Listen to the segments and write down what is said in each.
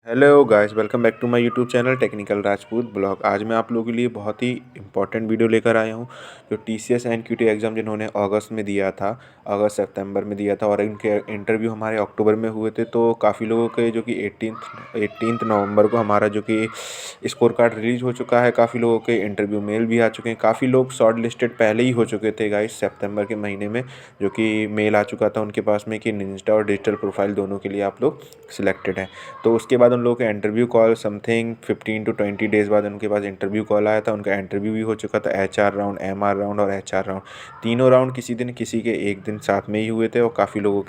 Hello guys, welcome back to my YouTube channel technical Rajput blog. आज मैं आप लोगों के लिए बहुत ही इंपॉर्टेंट वीडियो लेकर आया हूं। जो टीसीएस एनक्यूटी एग्ज़ाम जिन्होंने अगस्त में दिया था, अगस्त सितंबर में दिया था और इनके इंटरव्यू हमारे अक्टूबर में हुए थे। तो काफ़ी लोगों के जो कि 18 नवंबर को हमारा जो कि स्कोर कार्ड रिलीज़ हो चुका है। काफ़ी लोगों के इंटरव्यू मेल भी आ चुके हैं। काफ़ी लोग शॉर्ट लिस्टेड पहले ही हो चुके थे गाइस सितंबर के महीने में, जो कि मेल आ चुका था उनके पास में कि निंजा और डिजिटल प्रोफाइल दोनों के लिए आप लोग सिलेक्टेड हैं। तो उसके बाद उन लोगों के interview call something 15 to 20 days बाद उनके पास इंटरव्यू कॉल आया था। उनका इंटरव्यू भी हो चुका था। एचआर राउंड, एमआर राउंड और एचआर राउंड, तीनों राउंड किसी दिन किसी के एक दिन साथ में ही हुए थे। और काफ़ी लोगों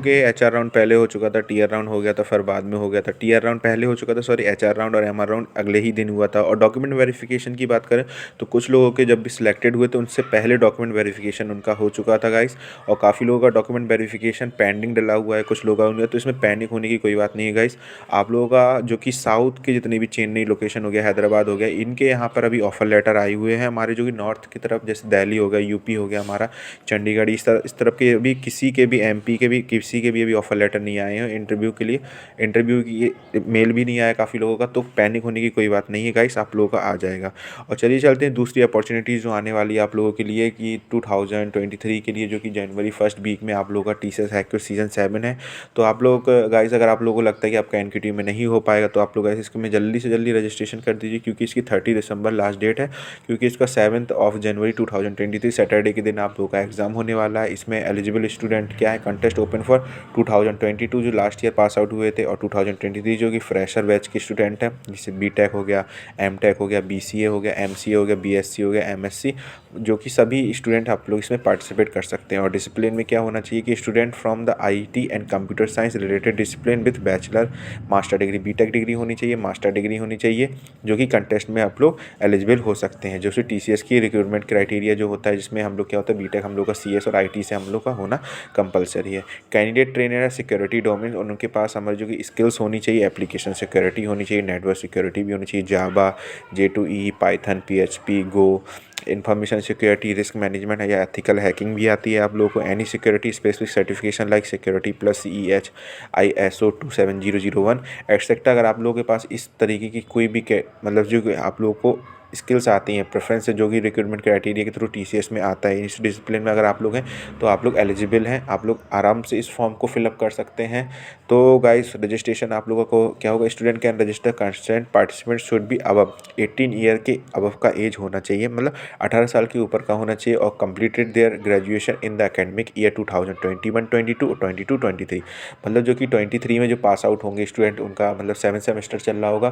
के एचआर राउंड पहले हो चुका था, टीआर राउंड हो गया था, फिर बाद में हो गया था। टीआर राउंड पहले हो चुका था, सॉरी, एचआर राउंड और एमआर राउंड अगले ही दिन हुआ था। और डॉक्यूमेंट वेरिफिकेशन की बात करें तो कुछ लोगों के जब भी सिलेक्टेड हुए थे उनसे पहले डॉक्यूमेंट वेरिफिकेशन उनका हो चुका था गाइस। और काफ़ी लोगों का डॉक्यूमेंट वेरिफिकेशन पेंडिंग डला हुआ है, कुछ लोगों का। तो इसमें पैनिक होने की कोई बात नहीं है गाइस। आप लोगों का जो कि साउथ के जितने भी चेन्नई लोकेशन हो गया, हैदराबाद हो गया, इनके यहाँ पर अभी ऑफर लेटर आए हुए हैं। हमारे जो कि नॉर्थ की तरफ जैसे दिल्ली हो गया, यूपी हो गया, हमारा चंडीगढ़, इस तरफ के अभी किसी के भी, एमपी के भी किसी के भी अभी ऑफर लेटर नहीं आए हैं इंटरव्यू के लिए। इंटरव्यू की मेल भी नहीं आया काफ़ी लोगों का। तो पैनिक होने की कोई बात नहीं है गाइस, आप लोगों का आ जाएगा। और चलिए चलते हैं दूसरी अपॉर्चुनिटीज़ जो आने वाली है आप लोगों के लिए कि 2023 के लिए, जो कि जनवरी फर्स्ट वीक में आप लोगों का टीसीएस हैक्यूट सीज़न 7 है। तो आप लोग गाइस, अगर आप लोगों को लगता है कि आपका एनक्यूटी में नहीं हो पाएगा तो आप लोग गाइस इसमें जल्दी से जल्दी रजिस्ट्रेशन कर दीजिए, क्योंकि इसकी 30 दिसंबर लास्ट डेट है। क्योंकि इसका 7 जनवरी 2023 सैटरडे के दिन आप लोगों का एग्ज़ाम होने वाला है। इसमें एलिजिबल स्टूडेंट क्या है, कंटेस्ट ओपन फॉर 2022 जो लास्ट ईयर पास आउट हुए थे, और 2023 जो कि फ्रेशर बैच के स्टूडेंट हैं, जैसे बीटेक हो गया, एमटेक हो गया, बीसीए हो गया, एमसीए हो गया, बीएससी हो गया, एमएससी, जो कि सभी स्टूडेंट आप लोग इसमें पार्टिसिपेट कर सकते हैं। और डिसिप्लिन में क्या होना चाहिए कि student from the IT and computer science related discipline with bachelor, master degree, BTech degree होनी चाहिए, मास्टर डिग्री होनी चाहिए, जो कि कंटेस्ट में आप लोग एलिजिबल हो सकते हैं। जो कि टीसीएस की रिक्रूटमेंट क्राइटेरिया जो होता है, जिसमें हम लोग क्या होता है, बीटेक हम लोग का सीएस और आईटी से हम लोग का होना कंपलसरी है। कैंडिडेट ट्रेनर है सिक्योरिटी डोमेन, और उनके पास हमारी जो कि स्किल्स होनी चाहिए, एप्लीकेशन सिक्योरिटी होनी चाहिए, नेटवर्क सिक्योरिटी भी होनी चाहिए, जावा, J2E, पाइथन, PHP, गो, इंफॉर्मेशन सिक्योरिटी, रिस्क मैनेजमेंट है या एथिकल हैकिंग भी आती है आप लोगों को। Any security specific certification like security plus CEH, ISO 27001 etcetera. अगर आप लोगों के पास इस तरीके की कोई भी मतलब जो आप लोगों को स्किल्स आती हैं, प्रेफरेंस है, जो कि रिक्रूटमेंट क्राइटेरिया के थ्रू टीसीएस में आता है, इस डिसिप्लिन में अगर आप लोग हैं तो आप लोग एलिजिबल हैं। आप लोग आराम से इस फॉर्म को फिलअप कर सकते हैं। तो गाइस, रजिस्ट्रेशन आप लोगों को क्या होगा, student can register, contestant participant should be above 18 year के अबव का एज होना चाहिए, मतलब 18 साल के ऊपर का होना चाहिए। और completed their graduation in the academic year 2021-22 और 22-23, मतलब जो कि 23 में जो पास आउट होंगे स्टूडेंट, उनका मतलब 7 सेमेस्टर चल रहा होगा,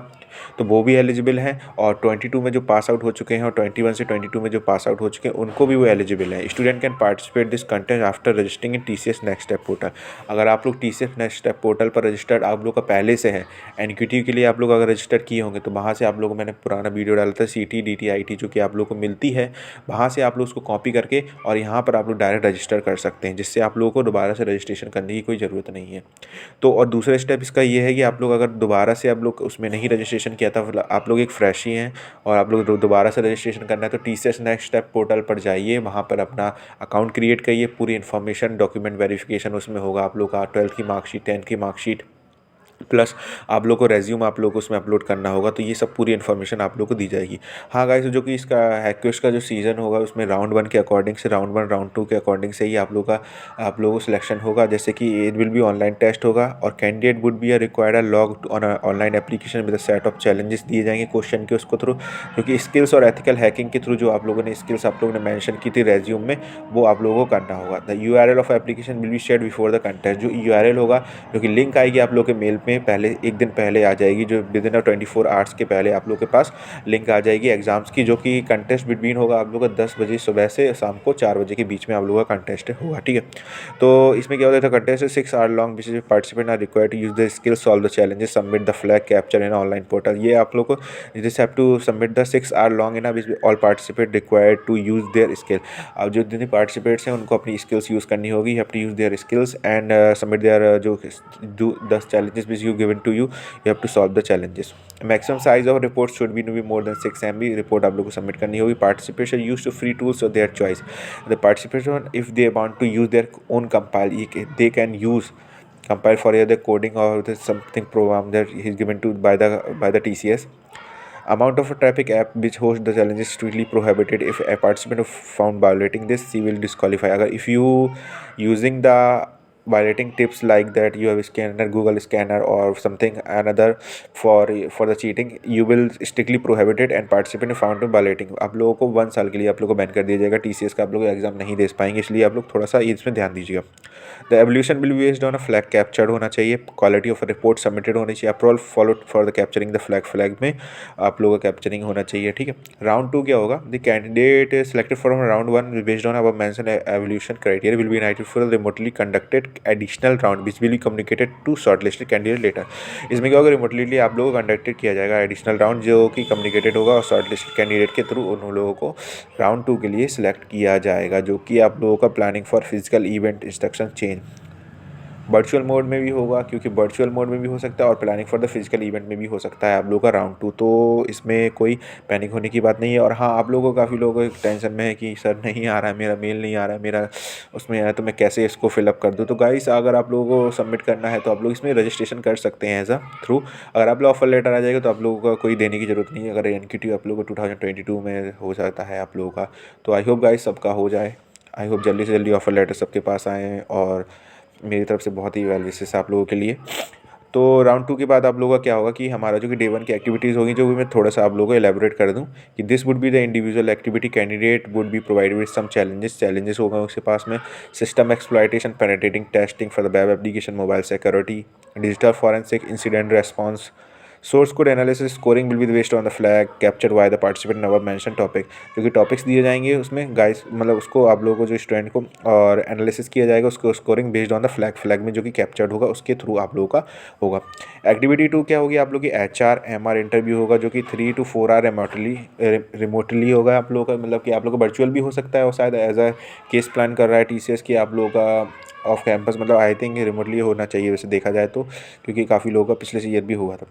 तो वो भी एलिजिबल हैं। और 22 में जो पास आउट हो चुके हैं और 21 से 22 में जो पास आउट हो चुके हैं, उनको भी वो एलिजिबल है। Student can participate this content after registering in TCS next step portal. अगर आप लोग टीसीएस नेक्स्ट स्टेप पोर्टल पर रजिस्टर्ड आप लोग का पहले से है, एनक्यूटी के लिए आप लोग अगर रजिस्टर किए होंगे, तो वहाँ से आप लोगों को मैंने पुराना वीडियो डाला था, सीटी डीटी आईटी जो कि आप लोग को मिलती है, वहाँ से आप लोग उसको कॉपी करके और यहाँ पर आप लोग डायरेक्ट रजिस्टर कर सकते हैं, जिससे आप लोगों को दोबारा से रजिस्ट्रेशन करने की कोई ज़रूरत नहीं है। तो और दूसरा स्टेप इसका ये है कि आप लोग अगर दोबारा से आप लोग उसमें नहीं रजिस्ट्रेशन किया था, मतलब आप लोग एक फ्रेश ही हैं और आप लोग दोबारा से रजिस्ट्रेशन करना है, तो टीसीएस नेक्स्ट स्टेप पोर्टल पर जाइए, वहाँ पर अपना अकाउंट क्रिएट करिए, पूरी इन्फॉर्मेशन, डॉक्यूमेंट वेरिफिकेशन उसमें होगा आप लोग का, 12th की मार्कशीट, 10th की मार्कशीट, प्लस आप लोग को रेज्यूम आप लोग को उसमें अपलोड करना होगा। तो ये सब पूरी इन्फॉर्मेशन आप लोग को दी जाएगी। हाँ गाइस, जो कि इसका हैक्यूस का जो सीज़न होगा उसमें राउंड 1 के अकॉर्डिंग से, राउंड 1 राउंड 2 के अकॉर्डिंग से ही आप लोगों को सिलेक्शन होगा। जैसे कि it will be online test होगा, और candidate would be required log on online application with set of challenges दिए जाएंगे क्वेश्चन के उसको थ्रू, क्योंकि स्किल्स और एथिकल हैकिंग के थ्रू जो आप लोगों ने स्किल्स आप लोगों ने मेंशन की थी रेज्यूम में, वो आप लोगों को करना होगा। The URL of application will be shared before the contest. जो URL होगा, जो कि लिंक आएगी आप लोग के मेल में पहले एक दिन पहले आ जाएगी, जो विद इन 24 आवर्स के पहले आप लोग के पास लिंक आ जाएगी एग्जाम्स की, जो कि कंटेस्ट बिटवीन होगा आप लोग का 10 बजे सुबह से शाम को 4 बजे के बीच में आप लोगों का कंटेस्ट होगा, ठीक है। तो इसमें क्या होता है, contest 6 hour long, which participant are required to use the skill, solve the challenges, submit the flag capture in online portal. ये आप लोग को this have to submit the 6 hour long in which all participate required to use their skill. अब जो जितने participates हैं उनको अपनी स्किल्स यूज़ करनी होगी, have to use their skills and submit their जो 10 challenges which you given to you have to solve the challenges. Maximum size of report should be more than 6 MB report आप लोग को submit करनी होगी। Participation use to free tools और their choice. The participation if they want to use their own compile, they can use compile for the coding or the something program that is given to by the TCS. Amount of a traffic app which hosts the challenge is strictly prohibited. If a participant is found violating this, she will disqualify. अगर if you using the violating tips like that, you have scanner, Google scanner or something another for the cheating, you will strictly prohibited and participant is found to violating. आप लोगों को 1 साल के लिए आप लोगों को बैन कर दिया जाएगा, TCS का आप लोग एग्जाम नहीं दे पाएंगे, इसलिए आप लोग थोड़ा सा इसमें ध्यान दीजिएगा. The evolution will be based on a flag captured होना चाहिए, क्वालिटी ऑफ रिपोर्ट सबमिटेड होनी चाहिए, approval followed for the capturing the flag में आप लोगों का कैप्चरिंग होना चाहिए. ठीक है. राउंड 2 क्या होगा? The candidate selected from round 1 based on above mention evolution criteria will be invited for remotely conducted additional round which will be communicated to shortlisted candidate later. इसमें क्या होगा? रिमोटली आप लोगों को कंडक्टेड किया जाएगा एडिशनल राउंड जो कि कम्युनिकेटेड होगा और शॉर्टलिस्टेड कैंडिडेट के थ्रू उन लोगों को राउंड 2 के लिए सिलेक्ट किया जाएगा, जो कि आप लोगों का planning for physical event instruction change virtual mode में भी होगा, क्योंकि वर्चुअल मोड में भी हो सकता है और planning for the physical event में भी हो सकता है आप लोगों का राउंड 2. तो इसमें कोई पैनिक होने की बात नहीं है. और हाँ, आप लोगों को काफ़ी लोगों को टेंशन में है कि सर नहीं आ रहा है, मेरा मेल नहीं आ रहा है, मेरा उसमें है तो मैं कैसे इसको फिलअप कर दूँ. तो गाइस, अगर आप लोगों को सबमिट करना है तो आप लोग इसमें रजिस्ट्रेशन कर सकते हैं एज अ थ्रू. अगर आप लोग ऑफर लेटर आ जाएगा तो आप लोगों का कोई देने की ज़रूरत नहीं है. अगर NQT आप लोगों को 2022 में हो जाता है आप लोगों का, तो आई होप गाइस सबका हो जाए. आई होप जल्दी से जल्दी ऑफर लेटर सबके पास आएँ और मेरी तरफ से बहुत ही वेल विशेष आप लोगों के लिए. तो राउंड 2 के बाद आप लोगों का क्या होगा कि हमारा जो कि डे 1 की एक्टिविटीज़ होगी, जो भी मैं थोड़ा सा आप लोगों को एलेबोरेट कर दूं कि this would be the individual activity. Candidate would be provided with some challenges होगा उसके पास में. System exploitation, penetrating testing for the web application, mobile security, digital forensic, incident response, source code analysis. Scoring will be based on the flag capture by the participant in our mention topic. जो कि topics दिए जाएंगे उसमें guys, मतलब उसको आप लोगों को जो स्टूडेंट को और एनालिसिस किया जाएगा, उसको scoring based on the flag में जो कि कैप्चर्ड होगा उसके थ्रू आप लोगों का होगा. एक्टिविटी 2 क्या होगी? आप लोगों की HR/MR इंटरव्यू होगा, जो कि 3 to 4 आवर रिमोटली होगा आप लोगों का. मतलब कि आप लोग का वर्चुअल भी हो सकता है और शायद एज अ केस प्लान कर रहा है TCS की आप लोगों का ऑफ कैंपस, मतलब आई थिंक रिमोटली होना चाहिए वैसे देखा जाए तो, क्योंकि काफ़ी लोगों का पिछले ईयर भी हुआ था.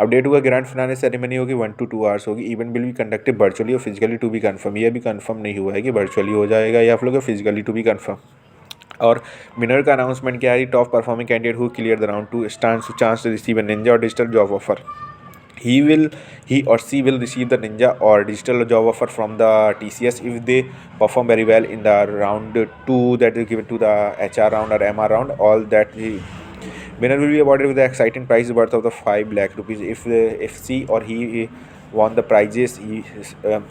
अपडेट हुआ ग्रैंड फिनाले सेरेमनी होगी, 1 to 2 आवर्स होगी. Event will be conducted virtually और फिजिकली टू बी कन्फर्म. ये भी कन्फर्म नहीं हुआ है कि वर्चुअली हो जाएगा या आप लोग फिजिकली टू बी कन्फर्म. और विनर का अनाउंसमेंट क्या है? Top performing candidate who clear the round 2 stands chance to receive a ninja or digital job offer. He or she will receive the ninja or digital job offer from the TCS if they perform very well in the round 2 that is given to the HR round or MR round. All that winner will be awarded with the exciting prize worth of the 5 lakh rupees. If she or he won the prizes,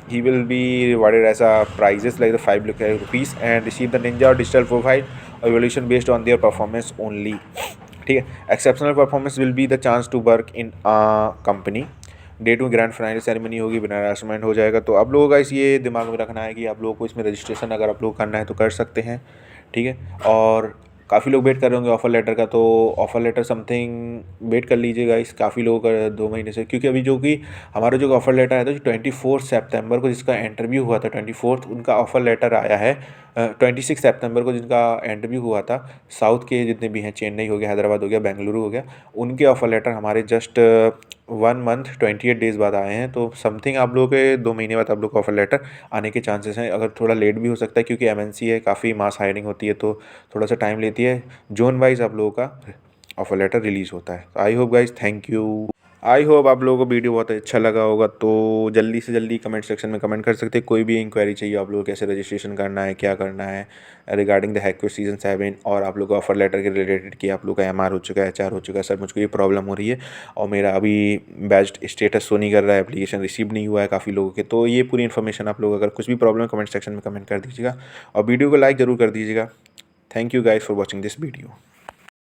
he will be rewarded as a prizes like the 5 lakh rupees and receive the ninja or digital profile evaluation based on their performance only. ठीक है. Exceptional performance will be the chance to work in company. Day 2 grand final ceremony होगी, winner announcement हो जाएगा. तो आप लोगों का ये दिमाग में रखना है कि आप लोगों को इसमें रजिस्ट्रेशन अगर आप लोग करना है तो कर सकते हैं. ठीक है. और काफ़ी लोग वेट कर रहे होंगे ऑफर लेटर का, तो ऑफर लेटर समथिंग वेट कर लीजिएगा इस काफ़ी लोगों का 2 महीने से, क्योंकि अभी जो कि हमारा जो ऑफर लेटर आया था जो 24 सितंबर को जिसका इंटरव्यू हुआ था, 24 उनका ऑफर लेटर आया है. 26 सितंबर को जिनका इंटरव्यू हुआ था, साउथ के जितने भी हैं, चेन्नई हो गया, हैदराबाद हो गया, बेंगलुरु हो गया, उनके ऑफर लेटर हमारे जस्ट 1 मंथ 28 डेज़ बाद आए हैं. तो समथिंग आप लोगों के 2 महीने बाद आप लोग का ऑफर लेटर आने के चांसेस हैं. अगर थोड़ा लेट भी हो सकता है क्योंकि MNC है, काफ़ी मास हायरिंग होती है तो थोड़ा सा टाइम लेती है. जोन वाइज आप लोगों का ऑफर लेटर रिलीज़ होता है. I hope guys, thank you. I hope आप लोगों को वीडियो बहुत अच्छा लगा होगा. तो जल्दी से जल्दी कमेंट सेक्शन में कमेंट कर सकते हैं. कोई भी इंक्वायरी चाहिए आप लोगों को, कैसे रजिस्ट्रेशन करना है, क्या करना है रिगार्डिंग द हैक सीजन 7, और आप लोग को ऑफर लेटर के रिलेटेड कि आप लोग का MR हो चुका है, HR हो चुका है, सर मुझको ये प्रॉब्लम हो रही है और मेरा अभी बैच स्टेटस शो नहीं कर रहा है, एप्लीकेशन रिसीव नहीं हुआ है काफ़ी लोगों के. तो ये पूरी इन्फॉर्मेशन आप लोग अगर कुछ भी प्रॉब्लम है कमेंट सेक्शन में कमेंट कर दीजिएगा और वीडियो को लाइक ज़रूर कर दीजिएगा. Thank you guys for watching this video.